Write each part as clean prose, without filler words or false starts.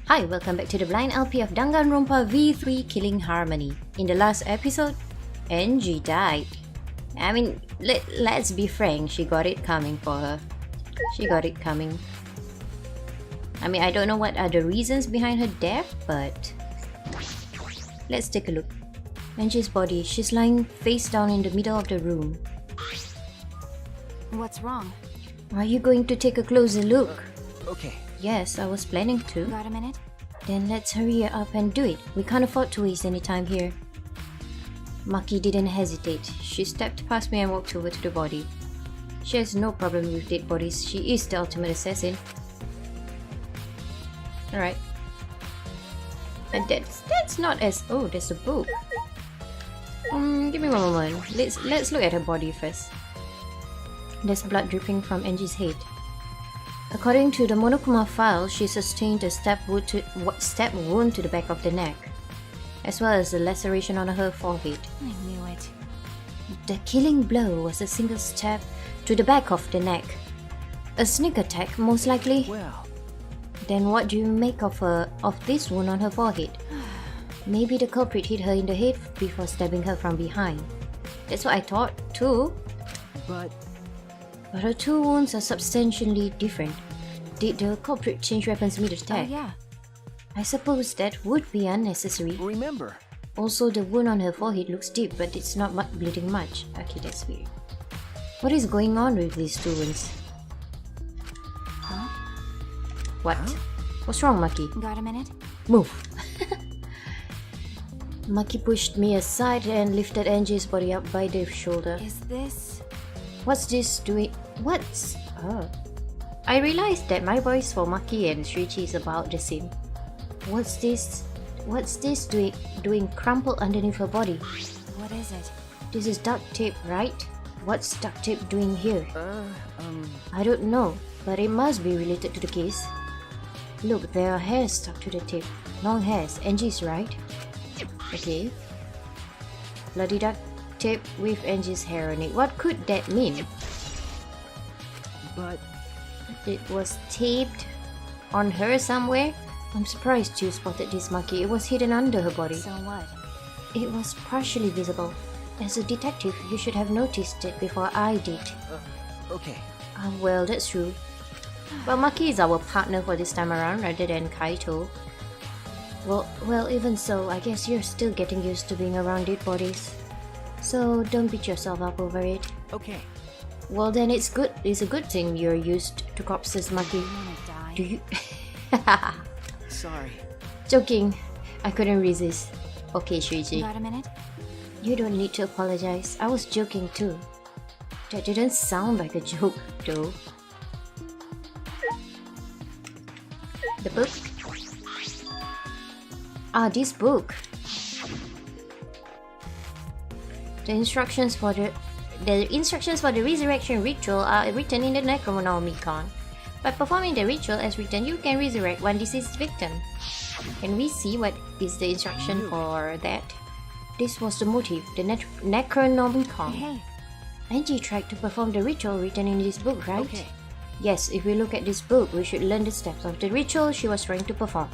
Hi, welcome back to the blind LP of Danganronpa V3 Killing Harmony. In the last episode, Angie died. I mean, let's be frank, she got it coming for her. She got it coming. I mean, I don't know what are the reasons behind her death, but let's take a look. Angie's body, she's lying face down in the middle of the room. What's wrong? Are you going to take a closer look? Okay. Yes, I was planning to. Got a minute? Then let's hurry up and do it. We can't afford to waste any time here. Maki didn't hesitate. She stepped past me and walked over to the body. She has no problem with dead bodies. She is the ultimate assassin. Alright. And that's not as... Oh, there's a book. Give me one moment. Let's look at her body first. There's blood dripping from Angie's head. According to the Monokuma file, she sustained a stab wound to the back of the neck, as well as a laceration on her forehead. I knew it. The killing blow was a single stab to the back of the neck. A sneak attack, most likely. Well, Then what do you make of this wound on her forehead? Maybe the culprit hit her in the head before stabbing her from behind. That's what I thought too. but But her two wounds are substantially different. Did the culprit change weapons mid-attack? Oh yeah. I suppose that would be unnecessary. remember, Also, the wound on her forehead looks deep, but it's not bleeding much. Okay, that's weird. What is going on with these two wounds? Huh? What? Huh? What's wrong, Maki? Got a minute? Move! Maki pushed me aside and lifted Angie's body up by the shoulder. Is this... What's this doing? What's... Oh. I realized that my voice for Maki and Shuichi is about the same. What's this doing crumpled underneath her body? What is it? This is duct tape, right? What's duct tape doing here? I don't know, but it must be related to the case. Look, there are hairs stuck to the tape. Long hairs. Angie's right. Okay. Bloody duct tape with Angie's hair on it. What could that mean? but It was taped on her somewhere? I'm surprised you spotted this, Maki. It was hidden under her body. So what? It was partially visible. As a detective, you should have noticed it before I did. okay. Well, that's true. Well, Maki is our partner for this time around rather than Kaito. Well, even so, I guess you're still getting used to being around dead bodies. So don't beat yourself up over it. Okay. Well, then it's good. It's a good thing you're used to corpses, Maki. You wanna die? Do you? Sorry. Joking. I couldn't resist. Okay, Shuichi. Got a minute? You don't need to apologize. I was joking too. That didn't sound like a joke, though. The book? This book. The instructions for the resurrection ritual are written in the Necronomicon. By performing the ritual as written, you can resurrect one deceased victim. Can we see what is the instruction for that? This was the motive, the Necronomicon. Hey, Angie tried to perform the ritual written in this book, right? Okay. Yes, if we look at this book, we should learn the steps of the ritual she was trying to perform.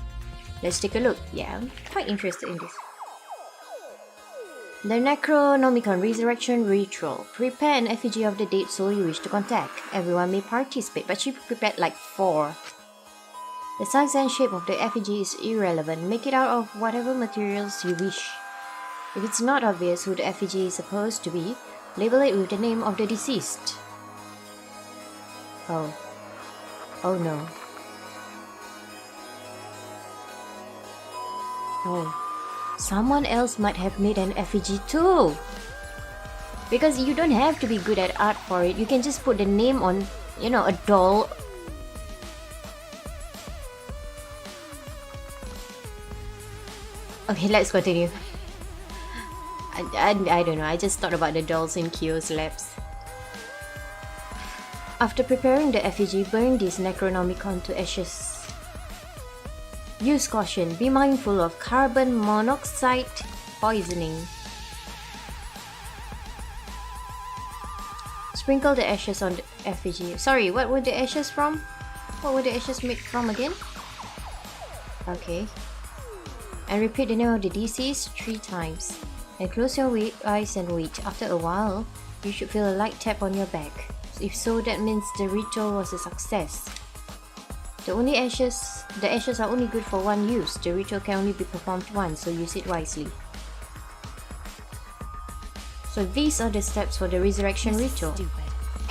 Let's take a look. Yeah, I'm quite interested in this. The Necronomicon Resurrection Ritual. Prepare an effigy of the dead soul you wish to contact. Everyone may participate, but she prepared like 4. The size and shape of the effigy is irrelevant. Make it out of whatever materials you wish. If it's not obvious who the effigy is supposed to be, label it with the name of the deceased. Oh. Oh no. Oh. Someone else might have made an effigy too. Because you don't have to be good at art for it. You can just put the name on, a doll. Okay, let's continue. I don't know. I just thought about the dolls in Kyo's labs. After preparing the effigy, burn this Necronomicon to ashes. Use caution. Be mindful of carbon monoxide poisoning. Sprinkle the ashes on the effigy. Sorry, what were the ashes from? What were the ashes made from again? Okay. And repeat the name of the deceased 3 times. And close your eyes and wait. After a while, you should feel a light tap on your back. If so, that means the ritual was a success. The ashes are only good for one use. The ritual can only be performed once, so use it wisely. So these are the steps for the resurrection ritual. Stupid.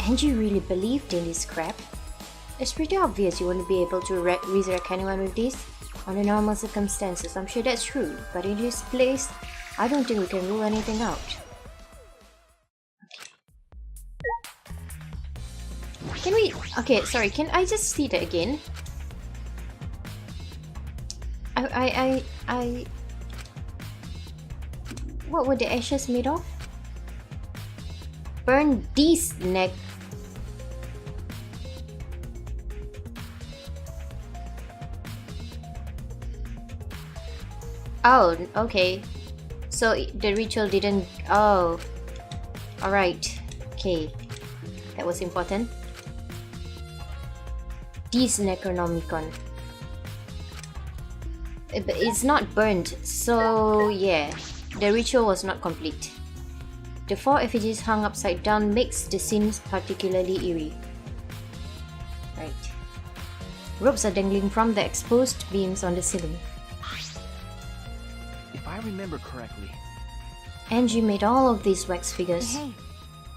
Angie really believed in this crap. It's pretty obvious you won't be able to resurrect anyone with this under normal circumstances. I'm sure that's true, but in this place, I don't think we can rule anything out. Can we... Okay, sorry, can I just see that again? What were the ashes made of? Burn these neck. Oh, okay. So the ritual didn't... Oh. Alright. Okay. That was important. This Necronomicon. But it's not burnt, so yeah. The ritual was not complete. The 4 effigies hung upside down makes the scenes particularly eerie. Right. Ropes are dangling from the exposed beams on the ceiling. If I remember correctly, Angie made all of these wax figures. Hey,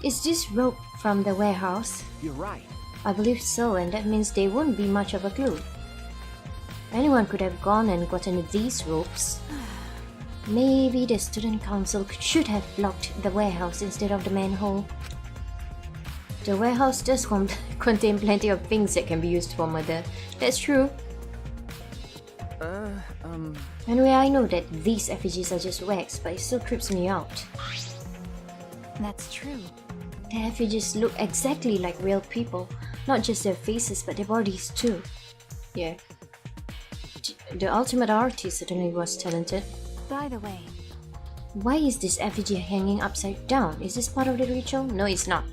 Is this rope from the warehouse? you're right. I believe so, and that means they won't be much of a clue. Anyone could have gone and gotten these ropes. Maybe the student council should have blocked the warehouse instead of the manhole. The warehouse does contain plenty of things that can be used for murder. That's true. Anyway, I know that these effigies are just wax, but it still creeps me out. that's true. The effigies look exactly like real people. Not just their faces, but their bodies too. Yeah. The ultimate artist certainly was talented. By the way, Why is this effigy hanging upside down? Is this part of the ritual? No, it's not.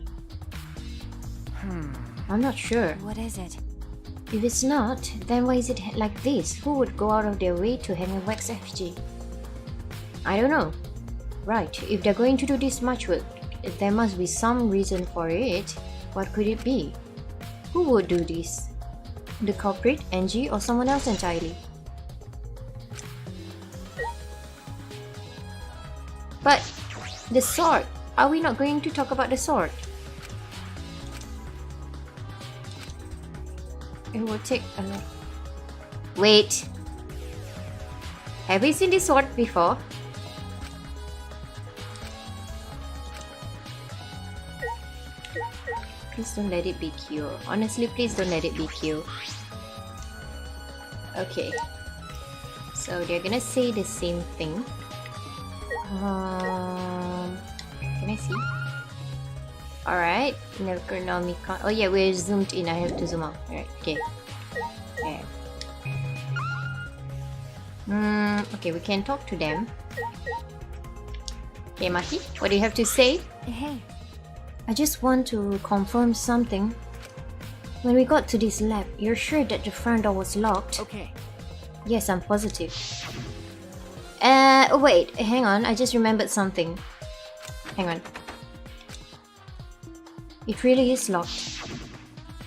I'm not sure. what is it? If it's not, then why is it like this? Who would go out of their way to hang a wax effigy? I don't know. Right, if they're going to do this much work, there must be some reason for it. What could it be? Who would do this? The culprit, Angie, or someone else entirely? But the sword. Are we not going to talk about the sword? It will take a lot. Wait. Have we seen this sword before? Please don't let it be Q. Honestly, please don't let it be Q. Okay. So they're gonna say the same thing. Can I see? Alright. Necronomicon. Oh yeah, we're zoomed in. I have to zoom out. Alright, okay. Yeah. Okay, we can talk to them. Okay, Maki, what do you have to say? Hey, I just want to confirm something. When we got to this lab, you're sure that the front door was locked? Okay. Yes, I'm positive. Wait, hang on, I just remembered something. Hang on. It really is locked.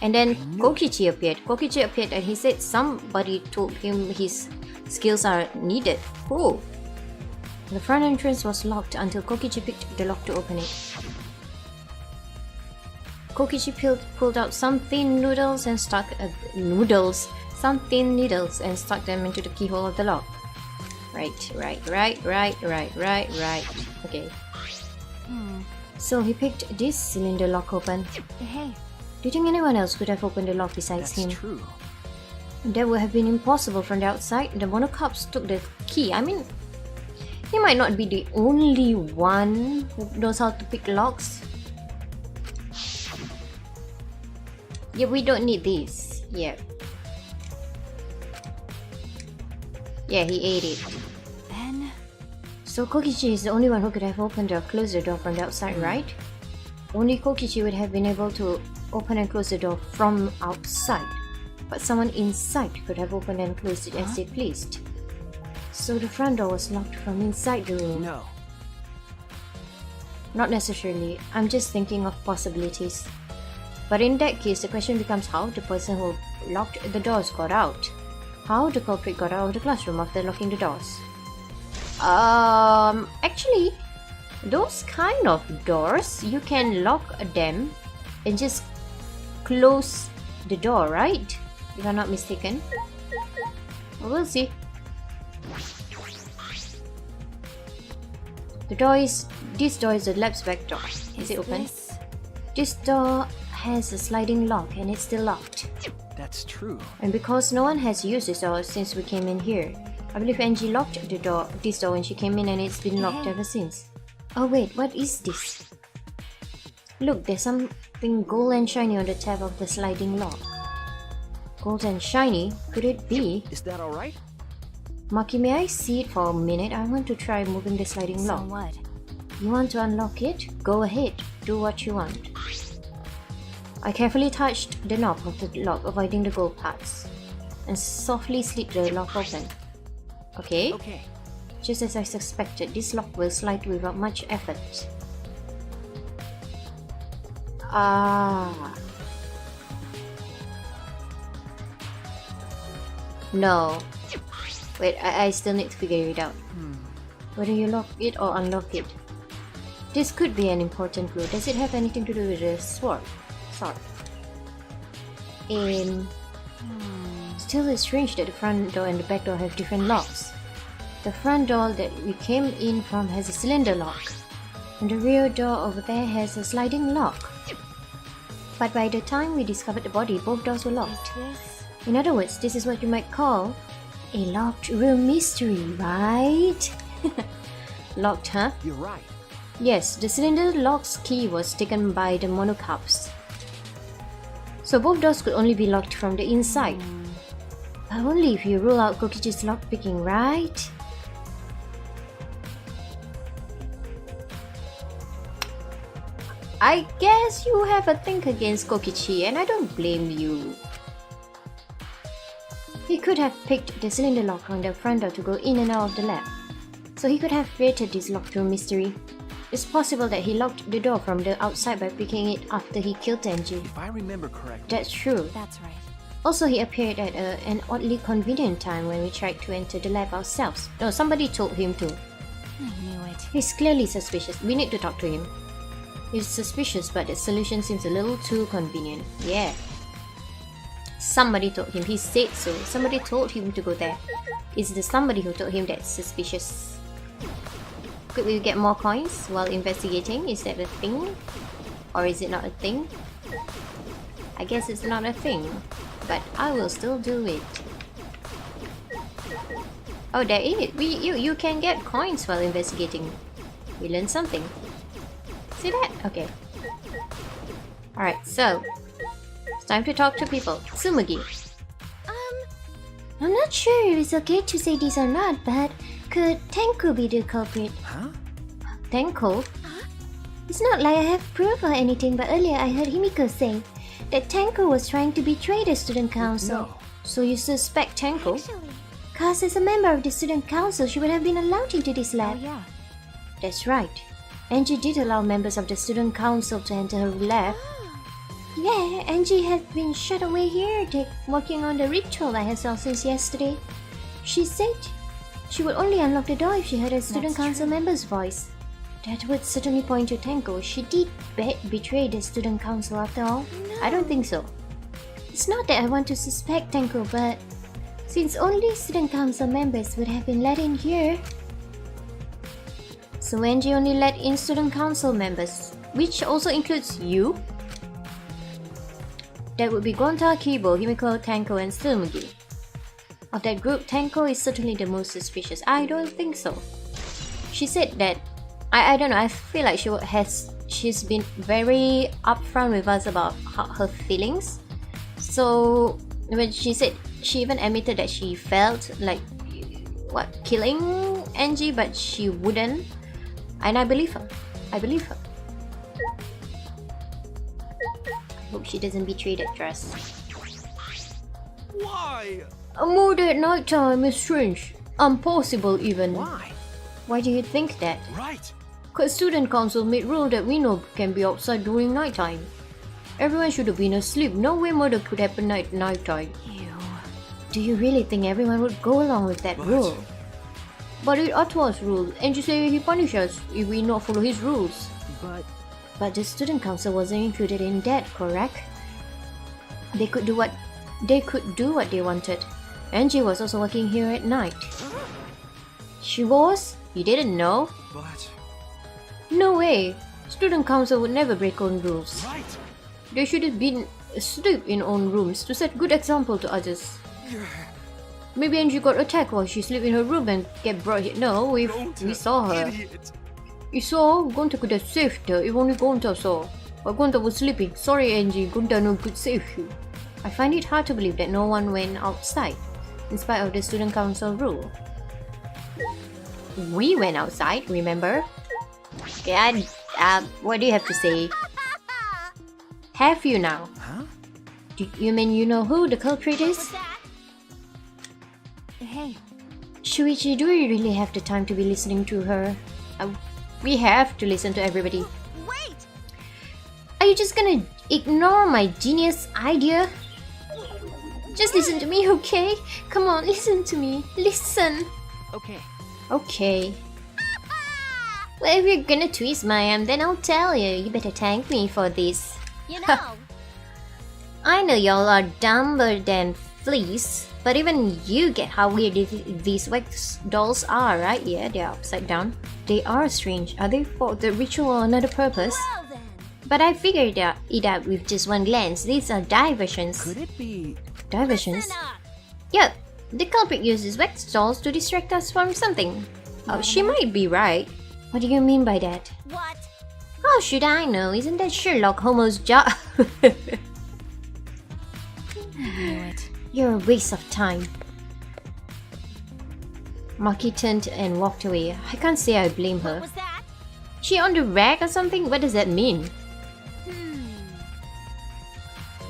And then Kokichi appeared. Kokichi appeared and he said somebody told him his skills are needed. Cool. The front entrance was locked until Kokichi picked the lock to open it. Kokichi pulled out some thin noodles and stuck some thin needles and stuck them into the keyhole of the lock. Right. Okay. So he picked this cylinder lock open. hey, Do you think anyone else could have opened the lock besides That's him? true. That would have been impossible from the outside. The monocops took the key. I mean, he might not be the only one who knows how to pick locks. Yeah, we don't need this. Yeah. Yeah, he ate it. then So Kokichi is the only one who could have opened or closed the door from the outside, right? Only Kokichi would have been able to open and close the door from outside. but someone inside could have opened and closed it as they pleased. So the front door was locked from inside the room. No. Not necessarily. I'm just thinking of possibilities. But in that case, the question becomes how the person who locked the doors got out. How the culprit got out of the classroom after locking the doors. Actually, those kind of doors, you can lock them and just close the door, right? If I'm not mistaken. We'll see. This door is the lab's back door. Is it open? This door has a sliding lock and it's still locked. That's true. And because no one has used this door since we came in here, I believe Angie locked this door when she came in and it's been locked ever since. Oh wait, what is this? Look, there's something gold and shiny on the tab of the sliding lock. Gold and shiny? Could it be? Is that alright? Maki, may I see it for a minute? I want to try moving the sliding So lock. what? You want to unlock it? Go ahead, do what you want. I carefully touched the knob of the lock, avoiding the gold parts, and softly slid the lock open. Okay. Okay. Just as I suspected, this lock will slide without much effort. Ah. No. Wait, I still need to figure it out. Whether you lock it or unlock it. This could be an important clue. Does it have anything to do with the sword? Still, it's strange that the front door and the back door have different locks. The front door that we came in from has a cylinder lock, and the rear door over there has a sliding lock. But by the time we discovered the body, both doors were locked. In other words, this is what you might call a locked room mystery, right? Locked, huh? You're right. Yes, the cylinder lock's key was taken by the monocups. So both doors could only be locked from the inside. But only if you rule out Kokichi's lockpicking, right? I guess you have a think against Kokichi, and I don't blame you. He could have picked the cylinder lock on the front door to go in and out of the lab. So he could have created this locked room mystery. It's possible that he locked the door from the outside by picking it after he killed Tenji. If I remember correctly. That's true. That's right. Also, he appeared at an oddly convenient time when we tried to enter the lab ourselves. No, somebody told him to. I knew it. He's clearly suspicious. We need to talk to him. He's suspicious, but the solution seems a little too convenient. Yeah. Somebody told him. He said so. Somebody told him to go there. Is the somebody who told him that's suspicious? Could we get more coins while investigating? Is that a thing? Or is it not a thing? I guess it's not a thing, but I will still do it. Oh, there is. You can get coins while investigating. We learned something. See that? Okay. Alright, so it's time to talk to people. Tsumugi. I'm not sure if it's okay to say this or not, but could Tenko be the culprit? Huh? Tenko? It's not like I have proof or anything, but earlier I heard Himiko say that Tenko was trying to betray the student council. No. So you suspect Tenko? Actually. Cause as a member of the student council, she would have been allowed into this Oh lab. yeah. That's right. Angie did allow members of the student council to enter her lab. Yeah, Angie has been shut away here, working on the ritual I have saw since yesterday. She said she would only unlock the door if she heard a student That's council true. member's voice. That would certainly point to Tenko. She did betray the student council after all. I don't think so. It's not that I want to suspect Tenko, but since only student council members would have been let in here, so Angie only let in student council members, which also includes you. That would be Gonta, Kibo, Himiko, Tenko, and Tsumugi. Of that group, Tenko is certainly the most suspicious. I don't think so. She said that I don't know. I feel like she's been very upfront with us about her feelings. So when she said, she even admitted that she felt like killing Angie, but she wouldn't. And I believe her. I hope she doesn't betray that trust. Why? A murder at night time is strange. Impossible even. Why? Why do you think that? Right. Cause student council made rule that we know can be outside during night time. Everyone should have been asleep. No way murder could happen at night time. Ew. Do you really think everyone would go along with that But- rule? But it's Atwa's rule, and you say he punishes us if we not follow his rules. But the student council wasn't included in that, correct? They could do what they wanted. Angie was also working here at night. She was? You didn't know? But... No way! Student council would never break own rules. Right. They should have been asleep in own rooms to set good example to others. Maybe Angie got attacked while she slept in her room and get brought here. No, we saw her. Idiot. You saw? Gunta could have saved her if only Gunta saw. But Gunta was sleeping. Sorry Angie, Gunta no could save you. I find it hard to believe that no one went outside, in spite of the student council rule. We went outside, remember? Yeah, what do you have to say? Have you now? Huh? You mean you know who the culprit is? Hey, Shuichi, do we really have the time to be listening to her? We have to listen to everybody. wait! Are you just gonna ignore my genius idea? Just listen to me, okay? Come on, listen to me. Listen. Okay. Okay. Well, if you're gonna twist my arm, then I'll tell you. You better thank me for this. You know, I know y'all are dumber than fleas, but even you get how weird these wax dolls are, right? Yeah, they're upside down. They are strange. Are they for the ritual or another purpose? well then. But I figured it out with just one glance. These are diversions. Could it be... Diversions? Listen up. Yep, the culprit uses wax dolls to distract us from something. Oh, she might be right. What do you mean by that? What? How should I know? Isn't that Sherlock Holmes' job? Knew it. You're a waste of time. Maki turned and walked away. I can't say I blame What her. was that? She on the rack or something? What does that mean?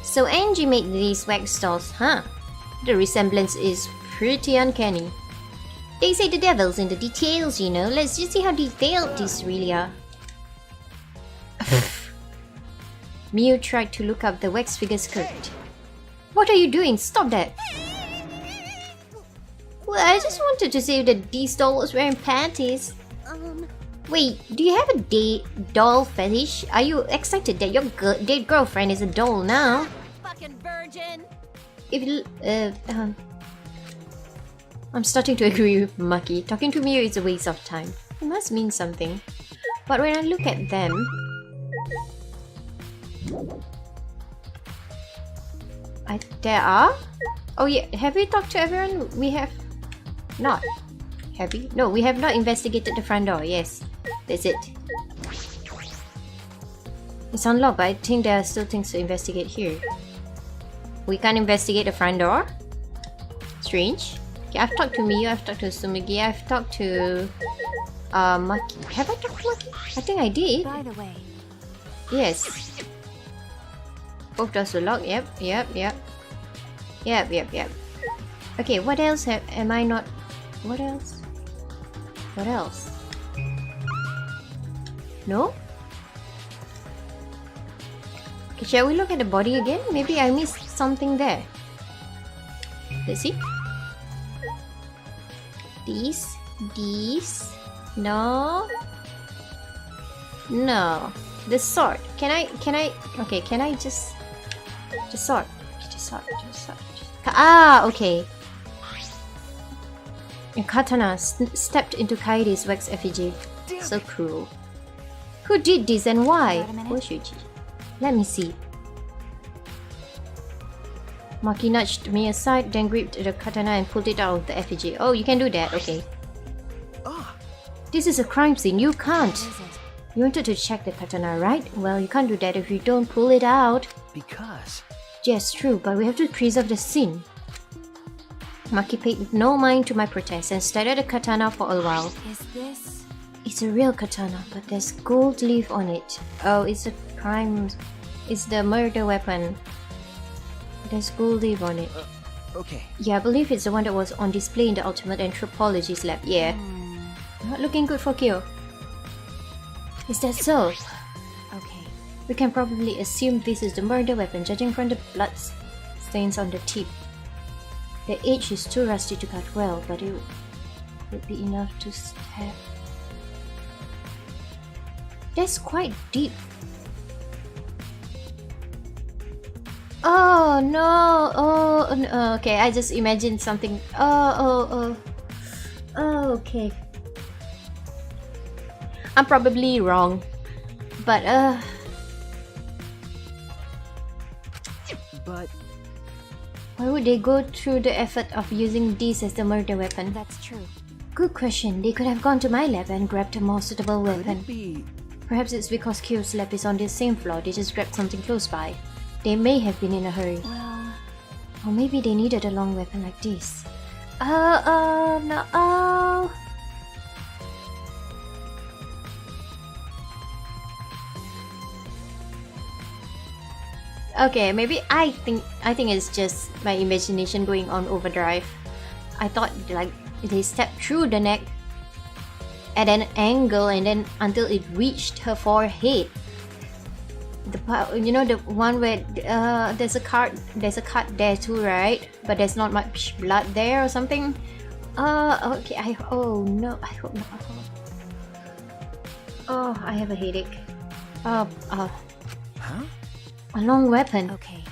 So Angie made these wax dolls, huh? The resemblance is pretty uncanny. They say the devil's in the details, you know. Let's just see how detailed these really are. Miu tried to look up the wax figure's skirt. What are you doing? Stop that! Well, I just wanted to say that this doll was wearing panties. Wait, do you have a doll fetish? Are you excited that your dead girlfriend is a doll now? Fucking virgin. If you, I'm starting to agree with Maki. Talking to Miu is a waste of time. It must mean something. But when I look at them... there are? Oh yeah, have we talked to everyone? We have not. Have we? No, we have not investigated the front door. Yes, that's it. It's unlocked, but I think there are still things to investigate here. We can't investigate the front door? Strange. Okay, I've talked to Miyu, I've talked to Sumigi, I've talked to... Maki. Have I talked to Maki? I think I did. By the way, Yes. Both doors are locked. Yep. Okay, what else am I not... What else? What else? No? Okay, shall we look at the body again? Maybe I missed something there. Let's see. These. No. The sword. Can I okay, can I just sword. Ah, okay. A katana stepped into Kaidi's wax effigy. So cruel. Who did this and why? Got a minute? Oshuji. Let me see. Maki nudged me aside, then gripped the katana and pulled it out of the effigy. Oh, you can do that, okay. Ah, This is a crime scene, you can't. what is it? You wanted to check the katana, right? Well, you can't do that if you don't pull it out. because... Yes, true, but we have to preserve the scene. Maki paid no mind to my protest and stared at the katana for a while. Is this? It's a real katana, but there's gold leaf on it. Oh, it's a crime... It's the murder weapon. There's gold leaf on it. Okay. Yeah, I believe it's the one that was on display in the Ultimate Anthropologist lab. Yeah. Not looking good for Kyo. Is that so? Okay. We can probably assume this is the murder weapon, judging from the blood stains on the tip. The edge is too rusty to cut well, but it would be enough to stab. That's quite deep. Oh no! Oh no. Okay, I just imagined something. Oh, okay. I'm probably wrong, but But why would they go through the effort of using this as the murder weapon? That's true. Good question. They could have gone to my lab and grabbed a more suitable could weapon. it be? Perhaps it's because Kyo's lab is on the same floor. They just grabbed something close by. They may have been in a hurry. Well, Or maybe they needed a long weapon like this. No. Oh. Okay, maybe I think it's just my imagination going on overdrive. I thought like they stepped through the neck at an angle and then until it reached her forehead. The part, you know, the one where there's a cut there too, right? But there's not much blood there or something. Okay. Oh no, I hope not. Oh, I have a headache. Huh? A long weapon. okay.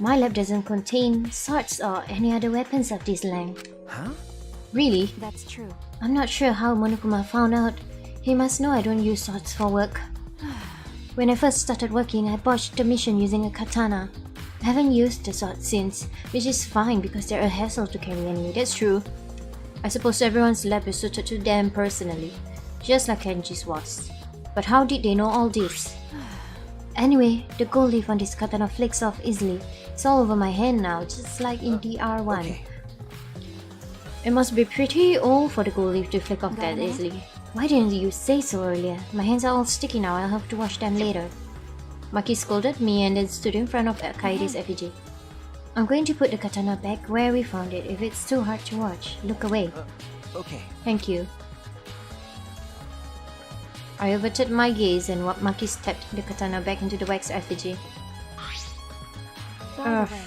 My lab doesn't contain swords or any other weapons of this length. Huh? Really? That's true. I'm not sure how Monokuma found out. He must know I don't use swords for work. When I first started working, I botched the mission using a katana. I haven't used the sword since, which is fine because they're a hassle to carry anyway. That's true. I suppose everyone's lab is suited to them personally, just like Kenji's was. But how did they know all this? Anyway, the gold leaf on this katana flicks off easily. It's all over my hand now, just like in DR1. Okay. It must be pretty old for the gold leaf to flick off Got that it? easily. Why didn't you say so earlier? My hands are all sticky now, I'll have to wash them later. Maki scolded me and then stood in front of Kaede's effigy. I'm going to put the katana back where we found it. If it's too hard to watch, look away. Okay. Thank you. I averted my gaze and Maki stepped the katana back into the wax effigy. By the way,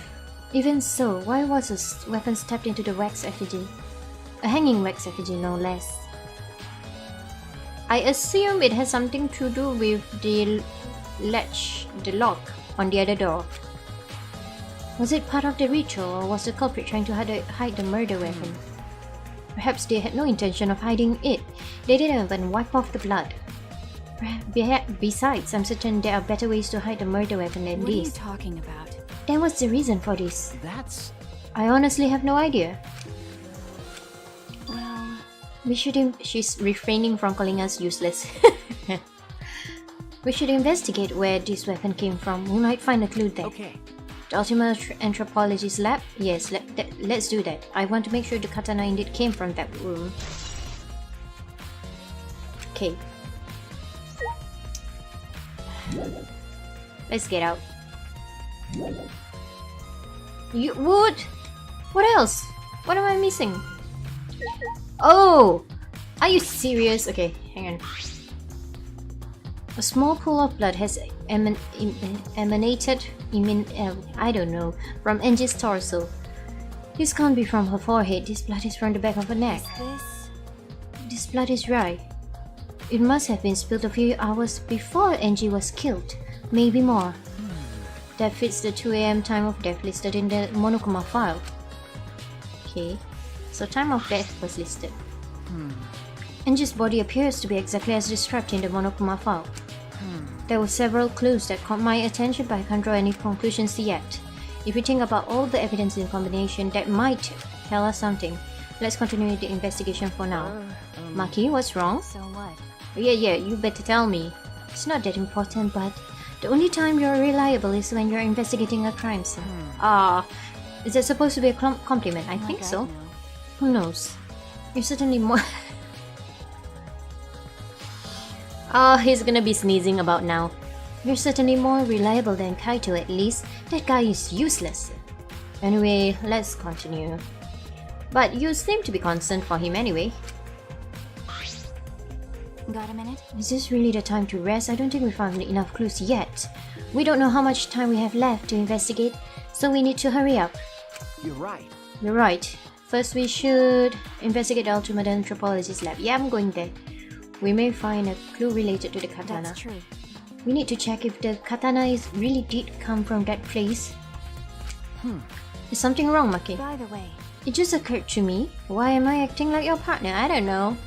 Even so, why was a weapon stepped into the wax effigy? A hanging wax effigy, no less. I assume it has something to do with the latch, the lock on the other door. Was it part of the ritual, or was the culprit trying to hide the murder weapon? Perhaps they had no intention of hiding it. They didn't even wipe off the blood. Besides, I'm certain there are better ways to hide the murder weapon than what are you this. talking about? Then what's the reason for this? That's I honestly have no idea. Well, She's refraining from calling us useless. We should investigate where this weapon came from. We might find a clue there. okay. The Ultimate Anthropologist lab? Yes, let's do that. I want to make sure the katana indeed came from that room. Okay. Let's get out. You would? What else? What am I missing? Oh! Are you serious? Okay, hang on. A small pool of blood has emanated, I don't know, from Angie's torso. This can't be from her forehead. This blood is from the back of her neck. This blood is dry. It must have been spilled a few hours before Angie was killed. Maybe more. That fits the 2 AM time of death listed in the Monokuma file. Okay, so time of death was listed. Angie's body appears to be exactly as described in the Monokuma file. There were several clues that caught my attention, but I can't draw any conclusions yet. If we think about all the evidence in combination, that might tell us something. Let's continue the investigation for now. Maki, what's wrong? so what? Yeah, you better tell me. It's not that important, but the only time you're reliable is when you're investigating a crime scene. Is that supposed to be a compliment? I think so. No. Who knows? You're certainly more... he's gonna be sneezing about now. You're certainly more reliable than Kaito, at least. That guy is useless. Anyway, let's continue. But you seem to be concerned for him anyway. Got a minute? Is this really the time to rest? I don't think we found enough clues yet. We don't know how much time we have left to investigate, so we need to hurry up. You're right. You're right. First we should investigate the Ultimate Anthropologist lab. Yeah, I'm going there. We may find a clue related to the katana. That's true. We need to check if the katana really did come from that place. Is something wrong, Maki? By the way, It just occurred to me. Why am I acting like your partner? I don't know.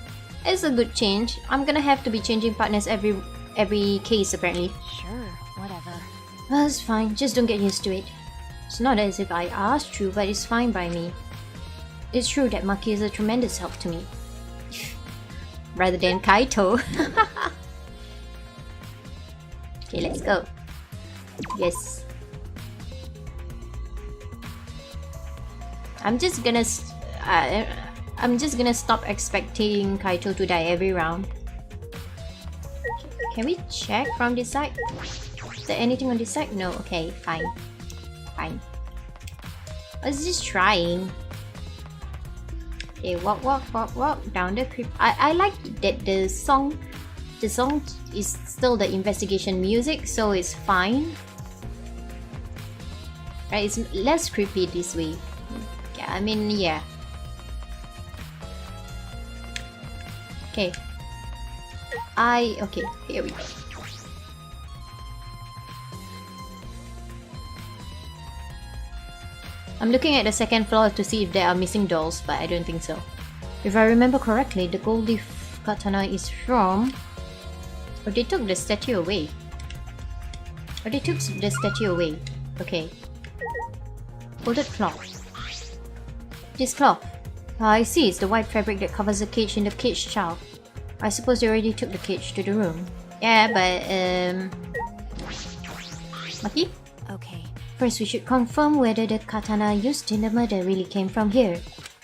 It's a good change. I'm gonna have to be changing partners every case apparently. sure, whatever. Well, it's fine. Just don't get used to it. It's not as if I asked you, but it's fine by me. It's true that Maki is a tremendous help to me. Rather than Kaito. Okay, let's go. Yes. I'm just gonna stop expecting Kaito to die every round. Can we check from this side? Is there anything on this side? No. Okay, fine. Fine. I was just trying. Okay, walk down the crypt. I like that the song is still the investigation music, so it's fine. Right, it's less creepy this way. Yeah, I mean, yeah. Okay. Okay, here we go. I'm looking at the second floor to see if there are missing dolls, but I don't think so. If I remember correctly, the gold leaf katana is from... Oh, they took the statue away. Oh, they took the statue away. Okay. Folded cloth. This cloth. Ah, I see, it's the white fabric that covers the cage in the caged child. I suppose they already took the cage to the room. Yeah, but Maki? Okay. First we should confirm whether the katana used in the murder really came from here.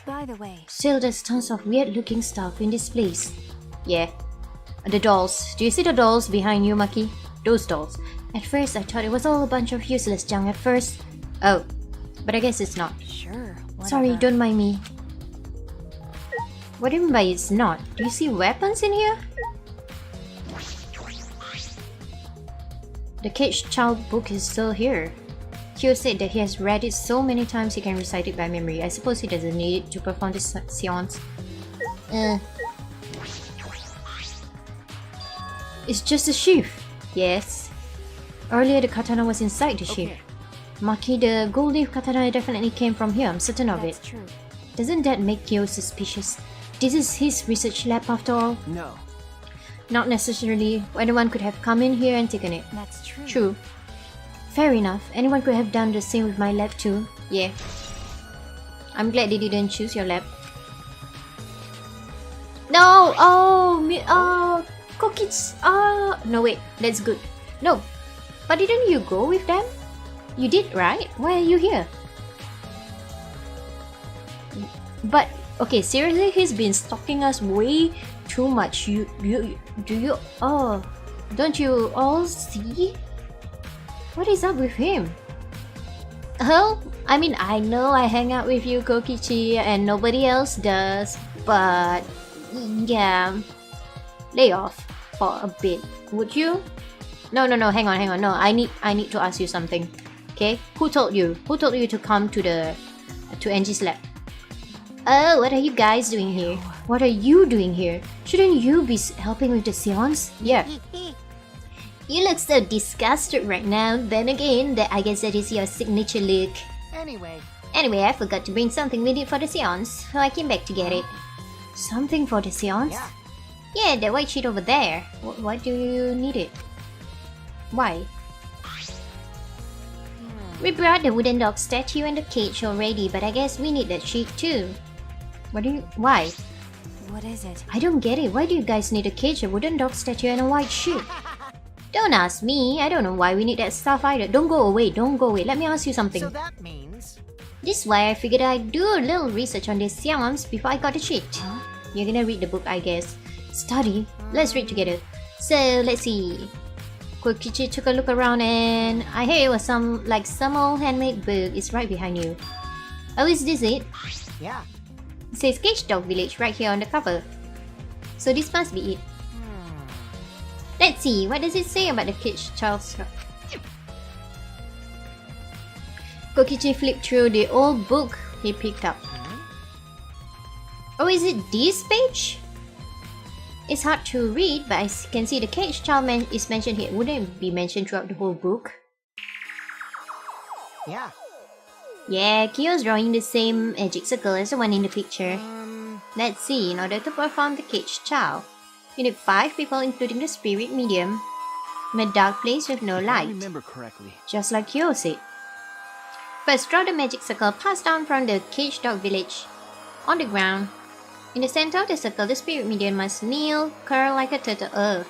By the way, Still, there's tons of weird looking stuff in this place. Yeah. The dolls. Do you see the dolls behind you, Maki? Those dolls. At first I thought it was all a bunch of useless junk at first. Oh. But I guess it's not. sure, whatever. Sorry, don't mind me. What do you mean by it's not? Do you see weapons in here? The caged child book is still here. Kyo said that he has read it so many times he can recite it by memory. I suppose he doesn't need it to perform this seance. It's just a sheath. Yes. Earlier the katana was inside the sheath. Okay. Maki, the gold leaf katana definitely came from here, I'm certain of That's it. true. Doesn't that make Kyo suspicious? This is his research lab after all. No. Not necessarily. Anyone could have come in here and taken it. That's true. True. Fair enough. Anyone could have done the same with my lab too. Yeah. I'm glad they didn't choose your lab. No! Cookies! No wait, that's good. No. But didn't you go with them? You did, right? Why are you here? But, okay, seriously, he's been stalking us way too much. Don't you all see? What is up with him? Oh, I mean, I know I hang out with you, Kokichi, and nobody else does, but yeah, lay off for a bit, would you? No, hang on. No, I need to ask you something. Okay, who told you? Who told you to come to Angie's lab? Oh, what are you guys doing here? What are you doing here? Shouldn't you be helping with the seance? Yeah. You look so disgusted right now. Then again, I guess that is your signature look. Anyway, Anyway, I forgot to bring something we need for the seance, so I came back to get it. Something for the seance? yeah. Yeah, that white sheet over there. Why do you need it? Why? We brought the wooden dog statue and the cage already, but I guess we need that sheet too. Why? What is it? I don't get it. Why do you guys need a cage, a wooden dog statue, and a white sheet? Don't ask me. I don't know why we need that stuff either. Don't go away. Let me ask you something. So that means... This is why I figured I'd do a little research on this seance before I got the sheet. You're gonna read the book, I guess. Study? Let's read together. So, let's see. Kokichi took a look around and I hear it was some old handmade book is right behind you. Oh, is this it? Yeah. It says Cage Dog Village right here on the cover. So this must be it. Let's see, what does it say about the Cage Child's... Kokichi flipped through the old book he picked up. Oh, is it this page? It's hard to read, but I can see the Cage Child is mentioned here. Wouldn't it be mentioned throughout the whole book? Yeah. Yeah, Kyo's drawing the same magic circle as the one in the picture. Let's see, in order to perform the Cage Child, you need 5 people including the spirit medium in a dark place with no If I light, remember correctly. just like Kyo said. First, draw the magic circle passed down from the Cage Dog Village on the ground. In the center of the circle, the spirit medium must kneel, curl like a turtle earth,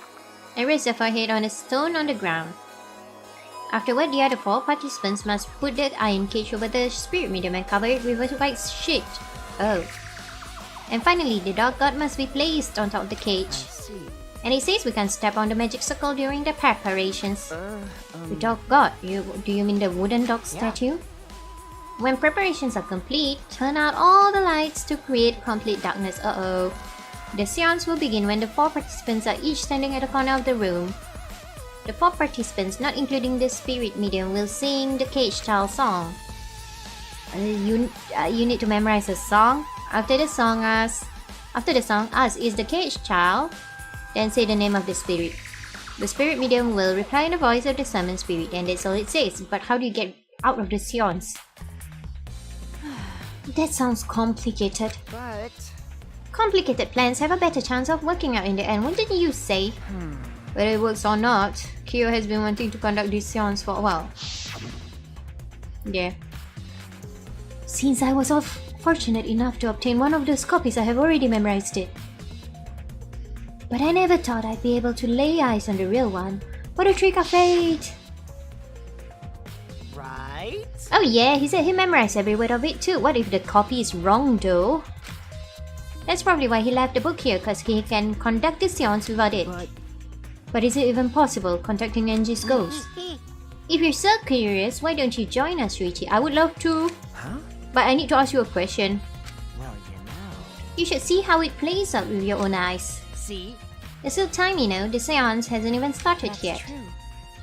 and rest their forehead on a stone on the ground. Afterward, the other 4 participants must put the iron cage over the spirit medium and cover it with a white sheet. Oh. And finally, the dog god must be placed on top of the I cage. see. And it says we can step on the magic circle during the preparations. The dog god? Do you mean the wooden dog statue? When preparations are complete, turn out all the lights to create complete darkness. Uh-oh. The seance will begin when the 4 participants are each standing at a corner of the room. The 4 participants, not including the spirit medium, will sing the Cage Child song. You need to memorize the song. After the song, ask, is the Cage Child? Then say the name of the spirit. The spirit medium will reply in the voice of the summoned spirit, and that's all it says. But how do you get out of the seance? That sounds complicated. But Complicated plans have a better chance of working out in the end, wouldn't you say? Whether it works or not, Kyo has been wanting to conduct this seance for a while. Yeah. Since I was fortunate enough to obtain one of those copies, I have already memorized it. But I never thought I'd be able to lay eyes on the real one. What a trick of fate! right? Oh yeah, he said he memorized every word of it too. What if the copy is wrong though? That's probably why he left the book here, cause he can conduct the seance without it. But is it even possible, contacting Angie's ghost? If you're so curious, why don't you join us, Ruichi? I would love to. Huh? But I need to ask you a question. Well, you know. You should see how it plays out with your own eyes. See? It's still time, you know. The seance hasn't even started That's yet. true.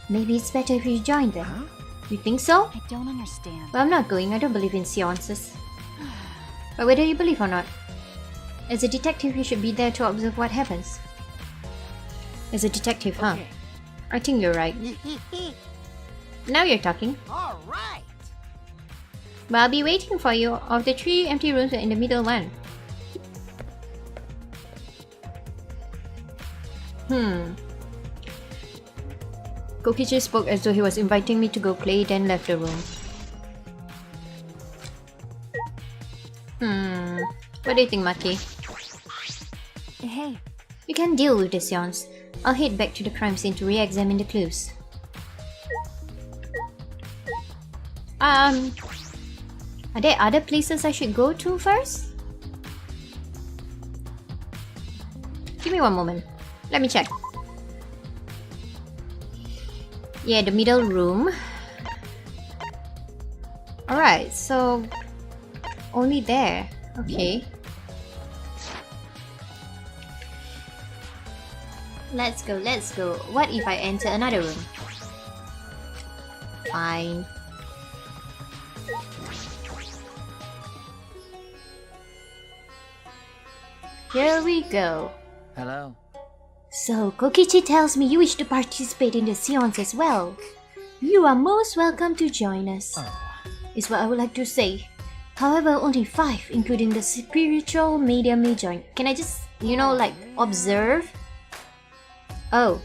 Maybe it's better if you join them. Huh? You think so? I don't understand. Well, I'm not going. I don't believe in seances. But whether you believe or not, as a detective, you should be there to observe what happens. As a detective, huh? Okay. I think you're right. Now you're talking. All right. But I'll be waiting for you of the 3 empty rooms in the middle one. Kokichi spoke as though he was inviting me to go play, then left the room. What do you think, Maki? Hey, You can deal with the seance. I'll head back to the crime scene to re-examine the clues. Are there other places I should go to first? Give me one moment. Let me check. Yeah, the middle room. Alright, so... only there. Okay. Let's go, let's go. What if I enter another room? Fine. Here we go. Hello. So, Kokichi tells me you wish to participate in the seance as well. You are most welcome to join us, is what I would like to say. However, only 5, including the spiritual medium, may join. Can I just, like, observe? Oh.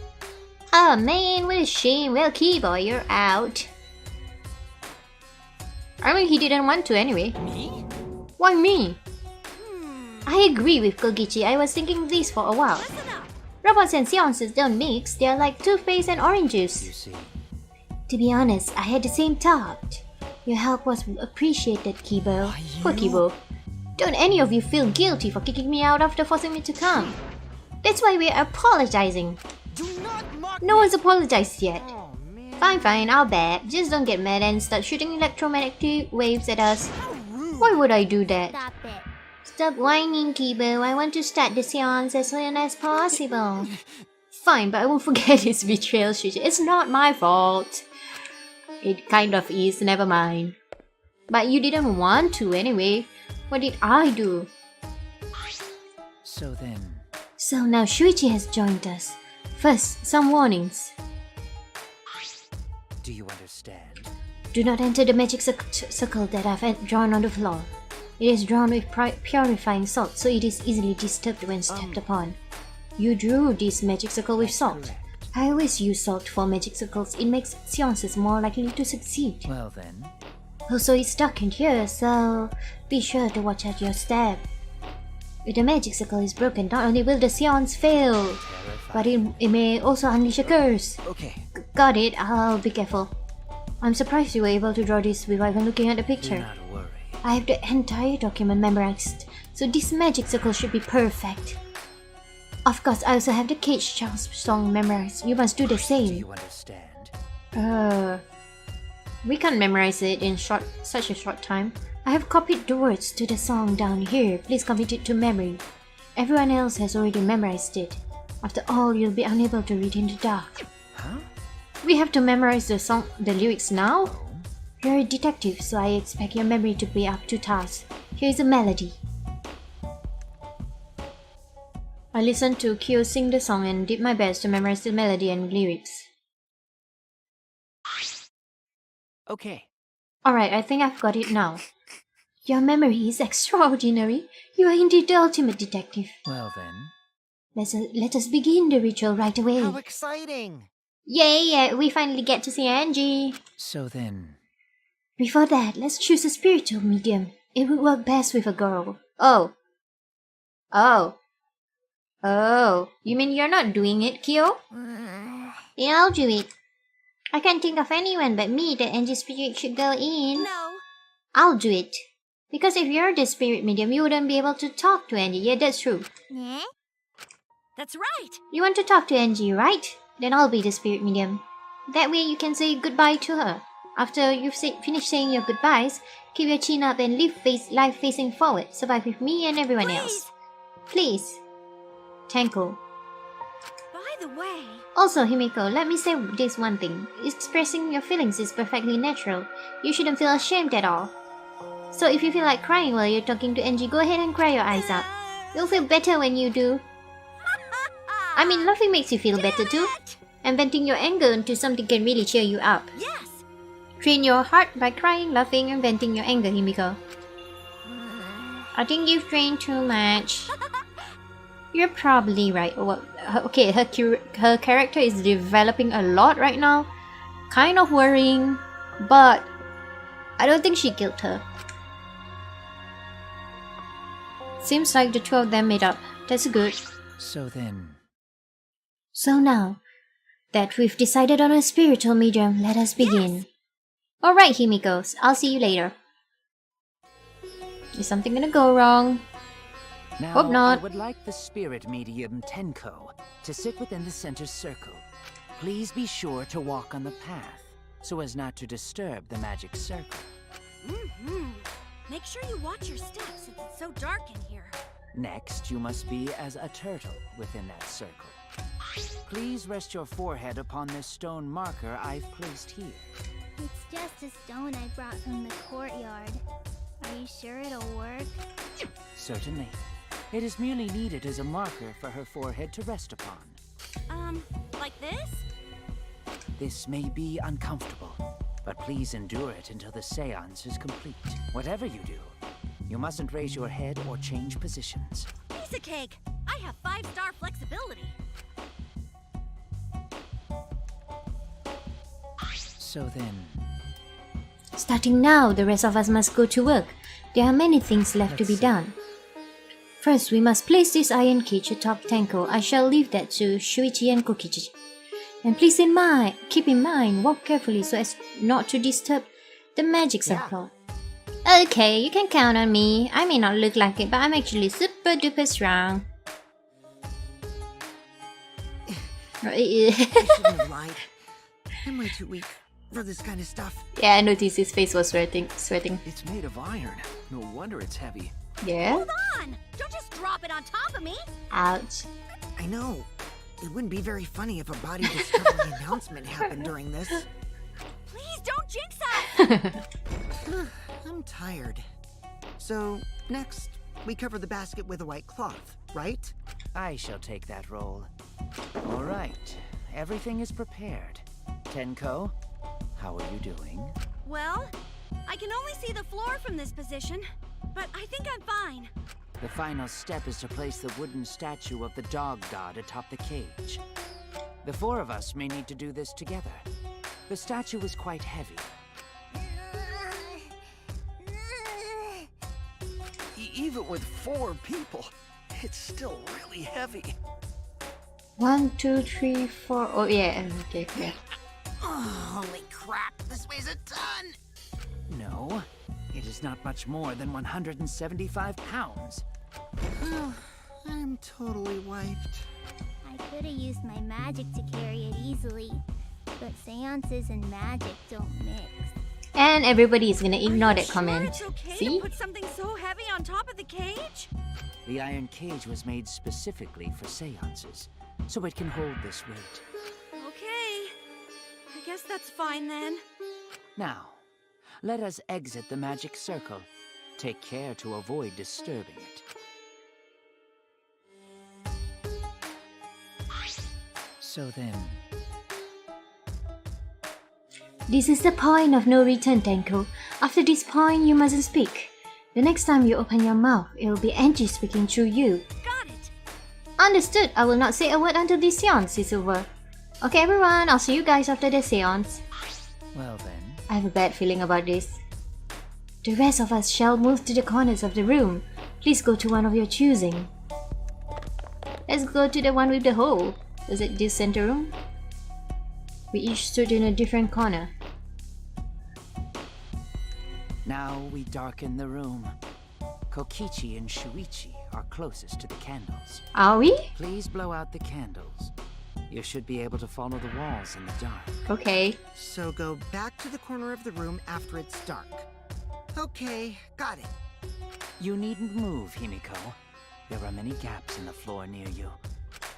Oh man, what a shame. Well, Keyboy, you're out. I mean, he didn't want to anyway. Me? Why me? I agree with Kokichi. I was thinking this for a while. Robots and seances don't mix. They're like toothpaste and orange You juice. see. To be honest, I had the same thought. Your help was appreciated, Kibo. Why, you- Poor Kibo. Don't any of you feel guilty for kicking me out after forcing me to come. That's why we're apologizing. Do not mock No one's apologized yet. Oh, man. Fine, I'll back. Just don't get mad and start shooting electromagnetic waves at us. How rude. Why would I do that? Stop it. Stop whining, Kibo. I want to start the seance as soon as possible. Fine, but I won't forget his betrayal, Shuichi. It's not my fault. It kind of is, never mind. But you didn't want to anyway. What did I do? So then... So now Shuichi has joined us. First, some warnings. Do you understand? Do not enter the magic circle that I've drawn on the floor. It is drawn with purifying salt, so it is easily disturbed when stepped upon. You drew this magic circle with salt. Correct. I always use salt for magic circles. It makes seances more likely to succeed. Well then... Also, it's stuck in here, so be sure to watch out your step. If the magic circle is broken, not only will the seance fail, but it may also unleash a curse. Okay. Got it, I'll be careful. I'm surprised you were able to draw this without even looking at the Do picture. not worry. I have the entire document memorized, so this magic circle should be perfect. Of course, I also have the Cage Charles song memorized. You must do the Do same. you understand? We can't memorize it in such a short time. I have copied the words to the song down here. Please commit it to memory. Everyone else has already memorized it. After all, you'll be unable to read in the dark. Huh? We have to memorize the lyrics now? Oh? You're a detective, so I expect your memory to be up to task. Here's a melody. I listened to Kyo sing the song and did my best to memorize the melody and lyrics. Okay. Alright, I think I've got it now. Your memory is extraordinary. You are indeed the ultimate detective. Well then... Let us begin the ritual right away. How exciting! Yay, we finally get to see Angie. So then... Before that, let's choose a spiritual medium. It would work best with a girl. Oh. You mean you're not doing it, Kyo? Yeah, I'll do it. I can't think of anyone but me that Angie's spirit should go in. No. I'll do it. Because if you're the spirit medium, you wouldn't be able to talk to Angie. Yeah, that's true. Eh? That's right. You want to talk to Angie, right? Then I'll be the spirit medium. That way you can say goodbye to her. After you've finished saying your goodbyes, keep your chin up and life facing forward. Survive with me and everyone else. Please. Tanko. By the way, Also, Himiko, let me say this one thing. Expressing your feelings is perfectly natural. You shouldn't feel ashamed at all. So if you feel like crying while you're talking to Angie, go ahead and cry your eyes out. You'll feel better when you do. I mean, laughing makes you feel better too. And venting your anger into something can really cheer you up. yes. Train your heart by crying, laughing, and venting your anger, Himiko. I think you've trained too much. You're probably right. Well, okay, her character is developing a lot right now. Kind of worrying, but I don't think she killed her. Seems like the two of them made up. That's good. So then... So now that we've decided on a spiritual medium, let us begin. Alright, Himikos, I'll see you later. Is something gonna go wrong? Now, Hope not. I would like the spirit medium Tenko to sit within the center circle. Please be sure to walk on the path, so as not to disturb the magic circle. Make sure you watch your steps since it's so dark in here. Next, you must be as a turtle within that circle. Please rest your forehead upon this stone marker I've placed here. It's just a stone I brought from the courtyard. Are you sure it'll work? Certainly. It is merely needed as a marker for her forehead to rest upon. Like this? This may be uncomfortable, but please endure it until the seance is complete. Whatever you do, you mustn't raise your head or change positions. Piece of cake. I have 5-star flexibility. So then... Starting now, the rest of us must go to work. There are many things left to be done. First, we must place this iron cage atop Tenko. I shall leave that to Shuichi and Kokichi. And please keep in mind, walk carefully so as not to disturb the magic circle. Okay, you can count on me. I may not look like it, but I'm actually super duper strong. I shouldn't have lied. I'm way too weak. for this kind of stuff. Yeah, I noticed his face was sweating. It's made of iron. No wonder it's heavy. Yeah? Hold on! Don't just drop it on top of me! Ouch. I know. It wouldn't be very funny if a body discovery announcement happened during this. Please don't jinx us! I'm tired. So, next, we cover the basket with a white cloth, right? I shall take that role. All right, everything is prepared. Tenko, how are you doing? Well, I can only see the floor from this position, but I think I'm fine. The final step is to place the wooden statue of the dog god atop the cage. The four of us may need to do this together. The statue is quite heavy. Even with 4 people, it's still really heavy. 1, 2, 3, 4. Oh yeah, okay, yeah. Oh, holy crap, this weighs a ton! No, it is not much more than 175 pounds. I'm totally wiped. I could have used my magic to carry it easily, but seances and magic don't mix. And everybody is gonna ignore Are you that comment. Sure it's okay See? to put something so heavy on top of the cage? The iron cage was made specifically for seances, so it can hold this weight. Okay. I guess that's fine then. Now, let us exit the magic circle. Take care to avoid disturbing it. So then, This is the point of no return, Tenko. After this point, you mustn't speak. The next time you open your mouth, it will be Angie speaking through you. Got it! Understood. I will not say a word until this seance is over. Okay, everyone. I'll see you guys after the seance. well then, I have a bad feeling about this. The rest of us shall move to the corners of the room. Please go to one of your choosing. Let's go to the one with the hole. Is it this center room? We each stood in a different corner. now we darken the room. Kokichi and Shuichi are closest to the candles. Are we? Please blow out the candles. You should be able to follow the walls in the dark. Okay. So go back to the corner of the room after it's dark. Okay, got it. You needn't move, Himiko. There are many gaps in the floor near you.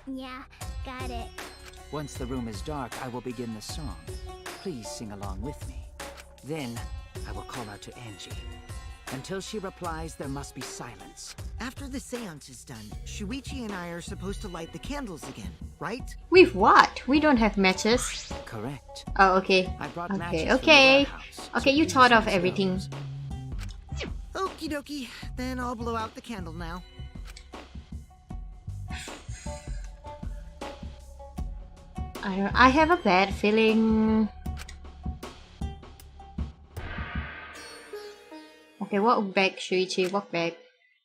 Yeah, got it. Once the room is dark, I will begin the song. Please sing along with me. Then, I will call out to Angie. Until she replies, there must be silence. After the seance is done, Shuichi and I are supposed to light the candles again, right? With what? We don't have matches. Correct. Oh, okay. I brought Okay, matches from the okay. warehouse, Okay, so you please thought of use everything. those. Okie dokie, then I'll blow out the candle now. I have a bad feeling. Okay, walk back, Shuichi, walk back.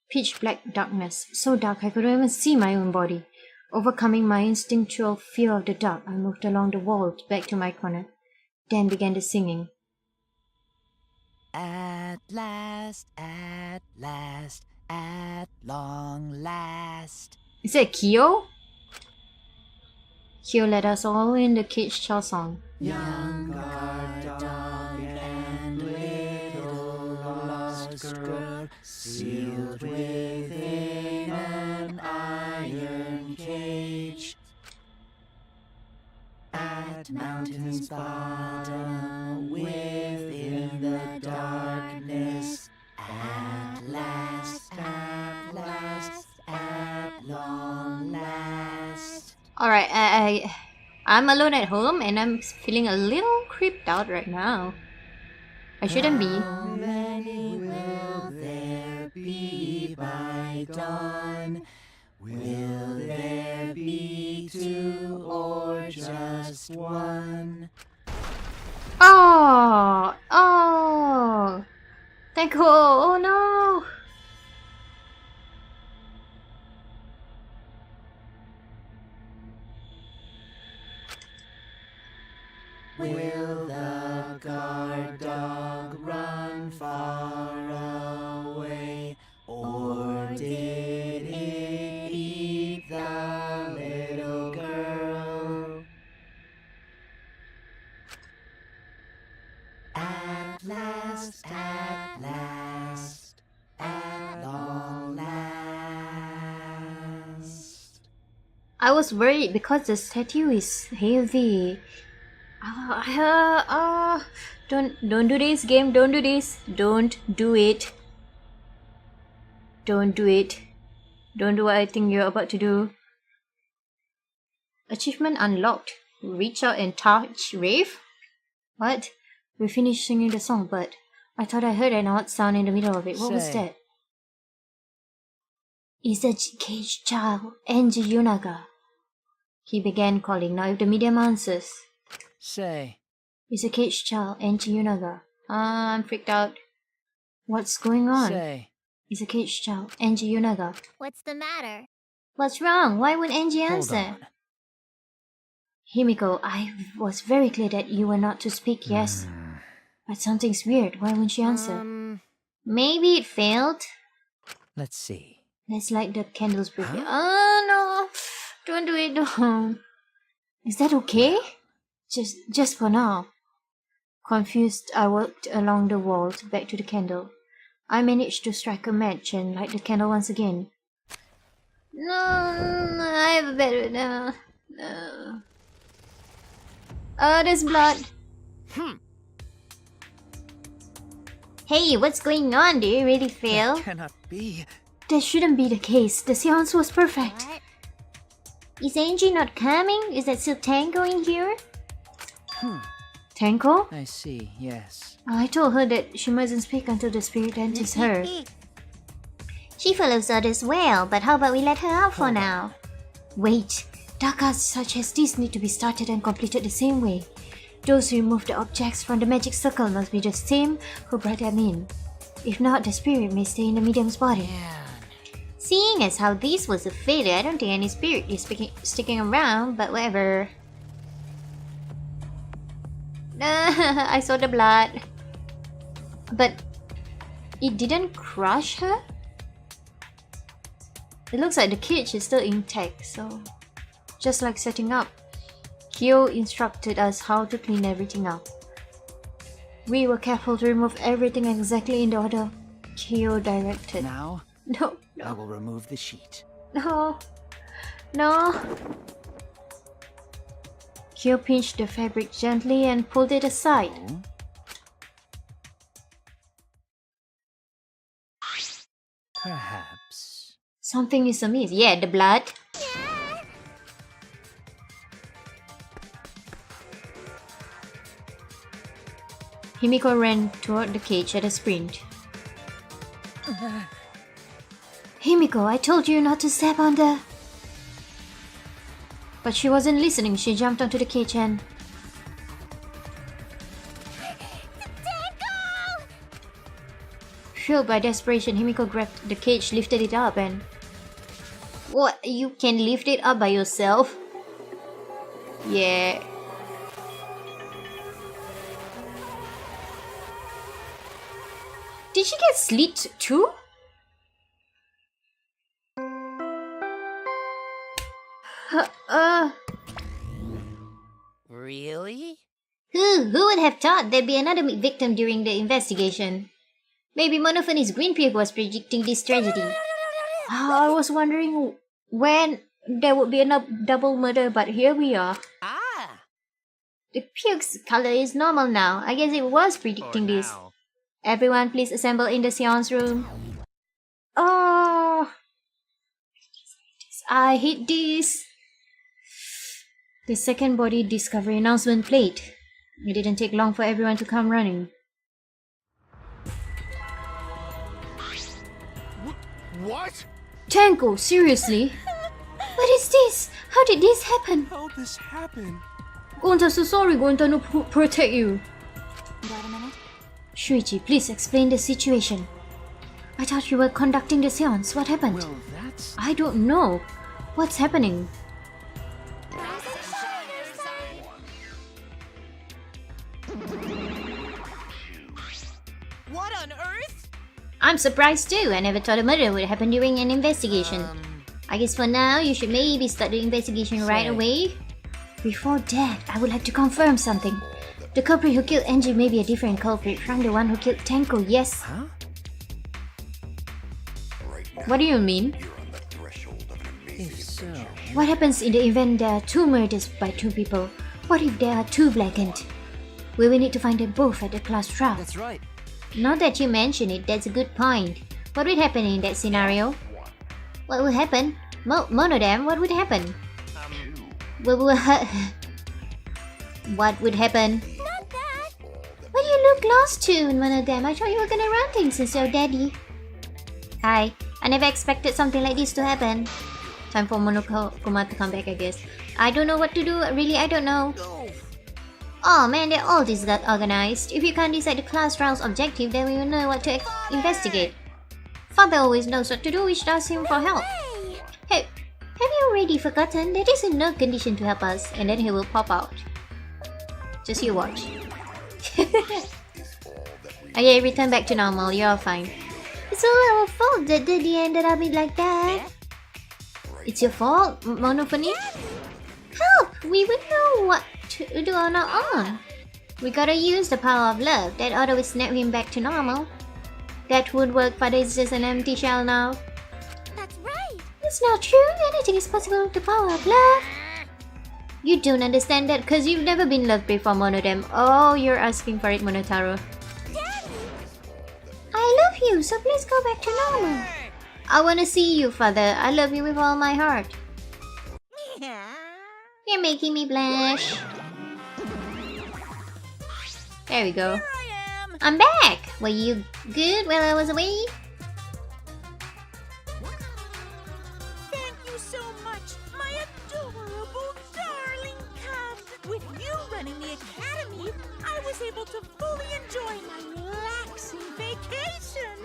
Pitch black darkness, so dark I couldn't even see my own body. Overcoming my instinctual fear of the dark, I moved along the wall back to my corner, then began the singing. At last, at long last. Is that Kyo? Kyo led us all in the cage chow song. Young guard dog and little lost girl, sealed within an iron cage. At mountain's bottom, within the darkness, at last, at long last. Alright, I'm alone at home and I'm feeling a little creeped out right now. I shouldn't be. How many will there be by dawn? Will there be 2 or just 1? Oh! Oh! Tenko! Oh no! Will the guard dog run far away, or did it eat the little girl? I was worried because the statue is heavy. Don't do this, game. Don't do this. Don't do it. Don't do it. Don't do what I think you're about to do. Achievement unlocked. Reach out and touch Rave? What? We finished singing the song, but I thought I heard an odd sound in the middle of it. What was that? It's a caged child, Angie Yunaga. He began calling. Now if the medium answers. Say. It's a caged child, Angie Yunaga. I'm freaked out. What's going on? Say. It's a caged child, Angie Yunaga. What's the matter? What's wrong? Why won't Angie answer? Hold on. Himiko, I was very clear that you were not to speak, yes. But something's weird. Why won't she answer? Maybe it failed. Let's see. Let's light the candles briefly. Huh? Oh no! Don't do it, don't. Is that okay? Just for now. Confused, I walked along the wall back to the candle. I managed to strike a match and light the candle once again. No, I have a better now. No. Oh, there's blood. Hey, what's going on? Did you really fail? That cannot be. That shouldn't be the case. The seance was perfect. What? Is Angie not coming? Is that still Tango in here? Tango? I see, yes. I told her that she mustn't speak until the spirit enters her. She follows orders well, but how about we let her out for now? Wait, dark arts such as these need to be started and completed the same way. Those who remove the objects from the magic circle must be the same who brought them in. If not, the spirit may stay in the medium's body. Seeing as how this was a failure, I don't think any spirit is sticking around, but whatever. I saw the blood. But it didn't crush her? It looks like the cage is still intact, so just like setting up. Kyo instructed us how to clean everything up. We were careful to remove everything exactly in the order Kyo directed. Now, No, I will remove the sheet. no, no. Kyo pinched the fabric gently and pulled it aside. Oh? Perhaps. Something is amiss. Yeah, the blood. Himiko ran toward the cage at a sprint. Himiko, I told you not to step on the... But she wasn't listening. She jumped onto the cage and... Fueled by desperation, Himiko grabbed the cage, lifted it up and... What? You can lift it up by yourself? Yeah. Did she get slit too? Really? Who would have thought there'd be another victim during the investigation? Maybe Monophony's Green Pig was predicting this tragedy. I was wondering when there would be a double murder, but here we are. Ah! The pig's color is normal now. I guess it was predicting this. Everyone please assemble in the seance room. Oh! I hate this. The second body discovery announcement played. It didn't take long for everyone to come running. What? Tango, seriously? What is this? How did this happen? How'd this happen? Gonta, so sorry, Gonta, no protect you. Got a minute? Shuichi, please explain the situation. I thought you were conducting the seance. What happened? Well, that's... I don't know. What's happening? What on earth? I'm surprised too. I never thought a murder would happen during an investigation. I guess for now, you should maybe start the investigation right away. Before that, I would like to confirm something. The culprit who killed Angie may be a different culprit from the one who killed Tenko, yes? Huh? What do you mean? You're on the threshold of an If so... What happens in the event there are two murders by two people? What if there are two blackened? We will need to find them both at the class trial. That's right. Now that you mention it, that's a good point. What would happen in that scenario? What would happen? Monodam, what would happen? What would what would happen? Not that! Why do you look lost too, Monodam? I thought you were gonna run things since your daddy. Hi, I never expected something like this to happen. Time for Monokuma to come back, I guess. I don't know what to do, really, I don't know. Oh man, they're all disorganized. If you can't decide the class trial's objective, then we will know what to investigate. Father always knows what to do, which asks him for help. Hey, have you already forgotten that he's in no condition to help us? And then he will pop out. Just you watch. Okay, return back to normal, you're all fine. It's all our fault that Daddy ended up like that. It's your fault, Monophony? Help! We would know what to do on our own. We gotta use the power of love. That ought to snap him back to normal. That would work, but it's just an empty shell now. That's right! That's not true. Anything is possible with the power of love. You don't understand that because you've never been loved before, Monodam. Oh, you're asking for it, Monotaro. Daddy! I love you, so please go back to normal. I wanna see you, Father. I love you with all my heart. You're making me blush. There we go. I'm back! Were you good while I was away? Thank you so much, my adorable darling cub. With you running the academy, I was able to fully enjoy my relaxing vacation.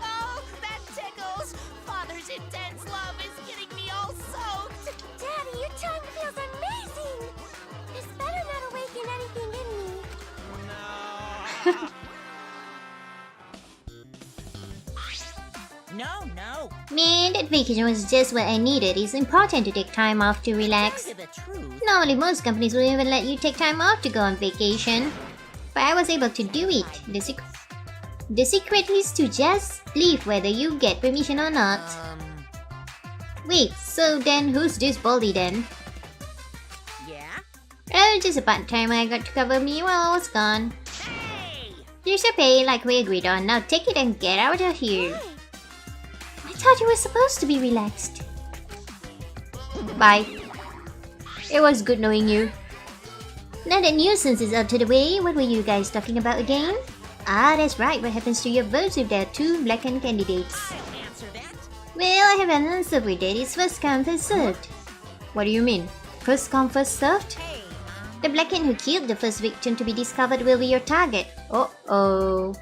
Oh, that tickles! Father's intense love is getting me all soaked! Daddy, your tongue feels amazing! This better not awaken anything in me. No. Man, that vacation was just what I needed. It's important to take time off to relax. Tell you the truth. Normally, most companies will even let you take time off to go on vacation. But I was able to do it. The secret is to just leave whether you get permission or not. Wait, so then who's this Baldy then? Yeah? Oh, just a part-timer I got to cover me while I was gone. Hey! Here's your pay like we agreed on. Now take it and get out of here. I thought you were supposed to be relaxed. Bye. It was good knowing you. Now that nuisance is out of the way, what were you guys talking about again? Ah, that's right. What happens to your votes if there are two blackened candidates? I'll answer that. Well, I have an answer for that. It's first come, first served. What do you mean? First come, first served? Hey, The blackened who killed the first victim to be discovered will be your target. Uh-oh.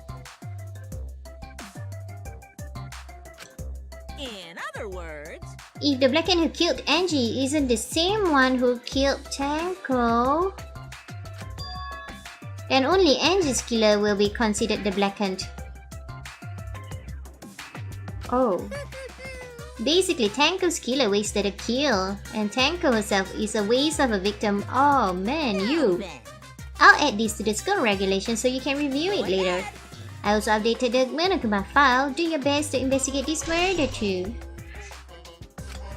in other words, If the blackened who killed Angie isn't the same one who killed Tanko, then only Angie's killer will be considered the blackened. Oh. Basically, Tanko's killer wasted a kill, and Tanko herself is a waste of a victim. Oh man, you. then. I'll add this to the school regulations so you can review it later. I also updated the Monokuma file. Do your best to investigate this murder too.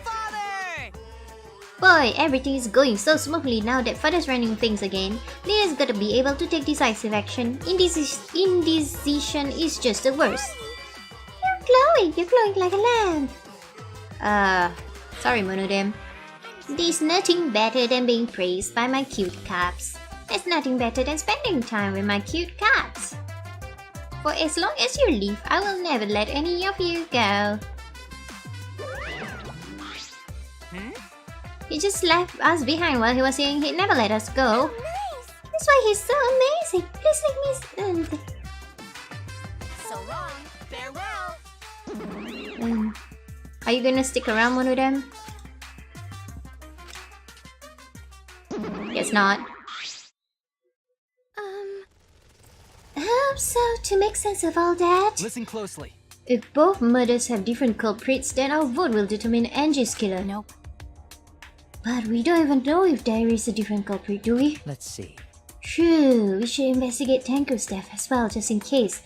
Father! Boy, everything is going so smoothly now that Father's running things again. Leader's gotta be able to take decisive action. Indecision is just the worst. You're glowing like a lamp. Sorry Monodam. There's nothing better than being praised by my cute cats. There's nothing better than spending time with my cute cats. For as long as you live, I will never let any of you go. He just left us behind while he was saying he'd never let us go. Nice! That's why he's so amazing. Please let me So long. Farewell. Are you gonna stick around, one of them? Guess not. Hope so, to make sense of all that. Listen closely. If both murders have different culprits, then our vote will determine Angie's killer. Nope. But we don't even know if there is a different culprit, do we? Let's see. True, we should investigate Tanko's death as well, just in case.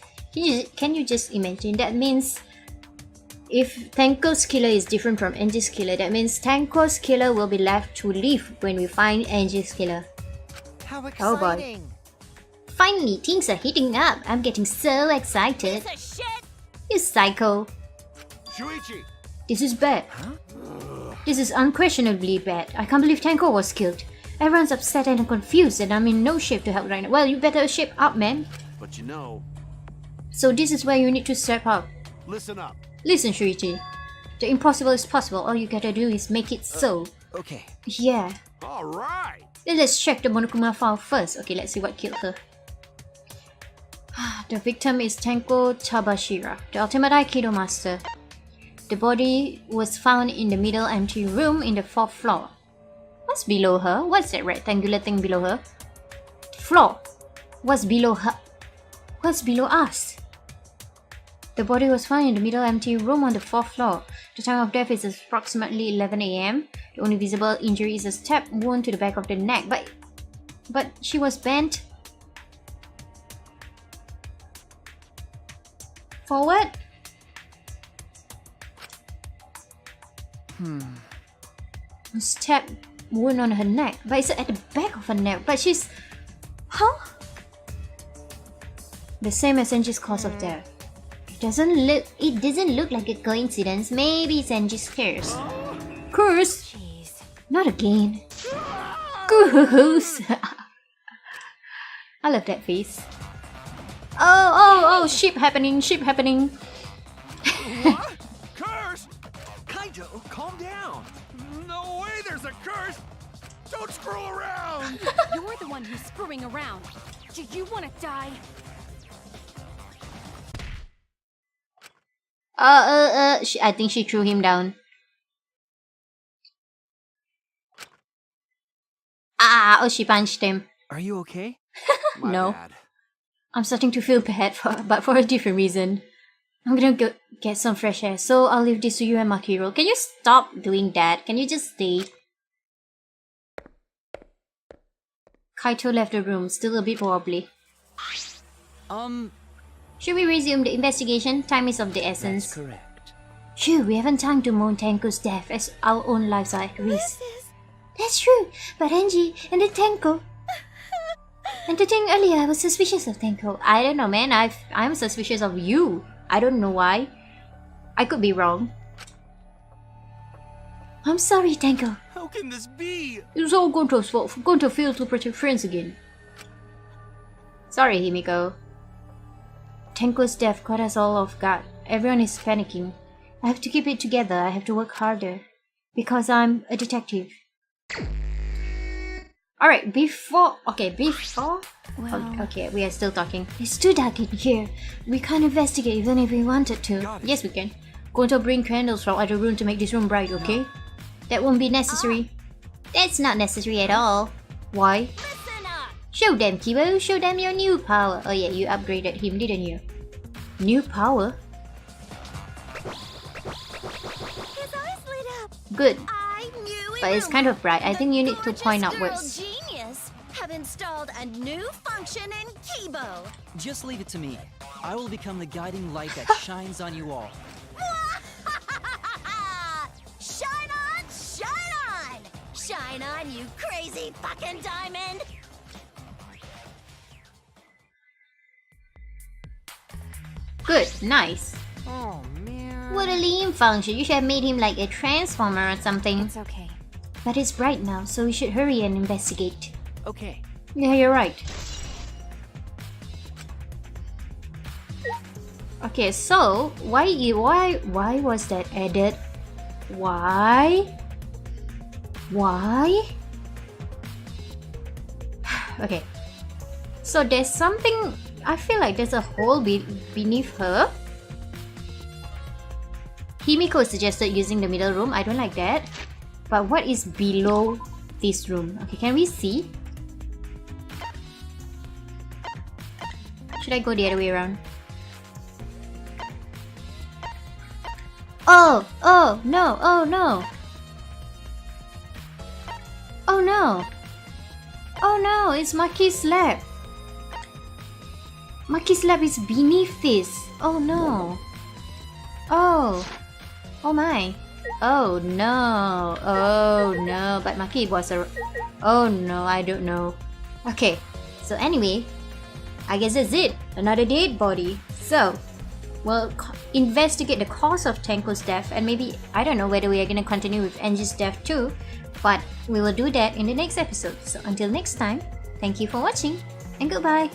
Can you just imagine? That means if Tenko's killer is different from Angie's killer, that means Tenko's killer will be left to live when we find Angie's killer. How Oh boy. exciting! Finally, things are heating up. I'm getting so excited. Piece of shit! You psycho. Shuichi! This is bad. This is unquestionably bad. I can't believe Tenko was killed. Everyone's upset and confused and I'm in no shape to help right now. Well, you better shape up, man. But you know, So this is where you need to step up. listen up. Listen, Shuichi. The impossible is possible. All you gotta do is make it so. Okay. Yeah. Alright! Then let's check the Monokuma file first. Okay, let's see what killed her. The victim is Tenko Tabashira, the ultimate Aikido master. The body was found in the middle empty room in the 4th floor. What's below her? What's that rectangular thing below her? Floor. What's below her? What's below us? The body was found in the middle empty room on the 4th floor. The time of death is approximately 11 AM. The only visible injury is a stab wound to the back of the neck. But she was bent forward. A stab wound on her neck. But it's at the back of her neck. But she's... Huh? The same as Angie's cause of death. It doesn't look like a coincidence. Maybe it's Angie's curse. Curse? Jeez. Not again. Goose. I love that face. Oh, ship happening. What? Curse? Kaito, calm down! No way there's a curse! Don't screw around! You're the one who's screwing around. Do you want to die? I think she threw him down. Oh, she punched him. Are you okay? My No. bad. I'm starting to feel bad, but for a different reason. I'm gonna go get some fresh air, so I'll leave this to you and Makiro. Can you stop doing that? Can you just stay? Kaito left the room, still a bit wobbly. Should we resume the investigation? Time is of the essence. That's correct. Phew, we haven't time to mourn Tenko's death as our own lives are at risk. That's true, but Angie and then Tenko. And to think earlier, I was suspicious of Tenko. I don't know, man. I'm suspicious of you. I don't know why. I could be wrong. I'm sorry, Tenko. How can this be? It's all Gonto's fault for Gonto failed to protect friends again. Sorry, Himiko. Tenko's death caught us all off guard. Everyone is panicking. I have to keep it together. I have to work harder. Because I'm a detective. Alright, before... Okay, we are still talking. It's too dark in here. We can't investigate even if we wanted to. Yes, we can. Going to bring candles from other room to make this room bright, okay? That won't be necessary. That's not necessary at all. Why? Listen up! Show them, Kibo. Show them your new power. Oh yeah, you upgraded him, didn't you? New power? His eyes lit up. Good. I knew it. But it's kind of bright. I think you need to point outwards. Genius have installed a new function in Kibo. Just leave it to me. I will become the guiding light that shines on you all. Shine on, shine on! Shine on, you crazy fucking diamond! Good, nice. Oh man. What a lean function. You should have made him like a transformer or something. It's okay. But it's bright now, so we should hurry and investigate. Okay. Yeah, you're right. Okay, so why was that added? Why? Okay. So there's something. I feel like there's a hole beneath her. Himiko suggested using the middle room. I don't like that. But what is below this room? Okay, can we see? Should I go the other way around? Oh no, oh no. Oh no. Oh no, it's Maki's lab. Maki's lab is beneath this. Oh no. Oh. Oh my. Oh no. Oh no. But Maki was a... Oh no, I don't know. Okay. So anyway, I guess that's it. Another dead body. So, we'll investigate the cause of Tenko's death, and maybe, I don't know whether we are going to continue with Angie's death too, but we will do that in the next episode. So until next time, thank you for watching, and goodbye!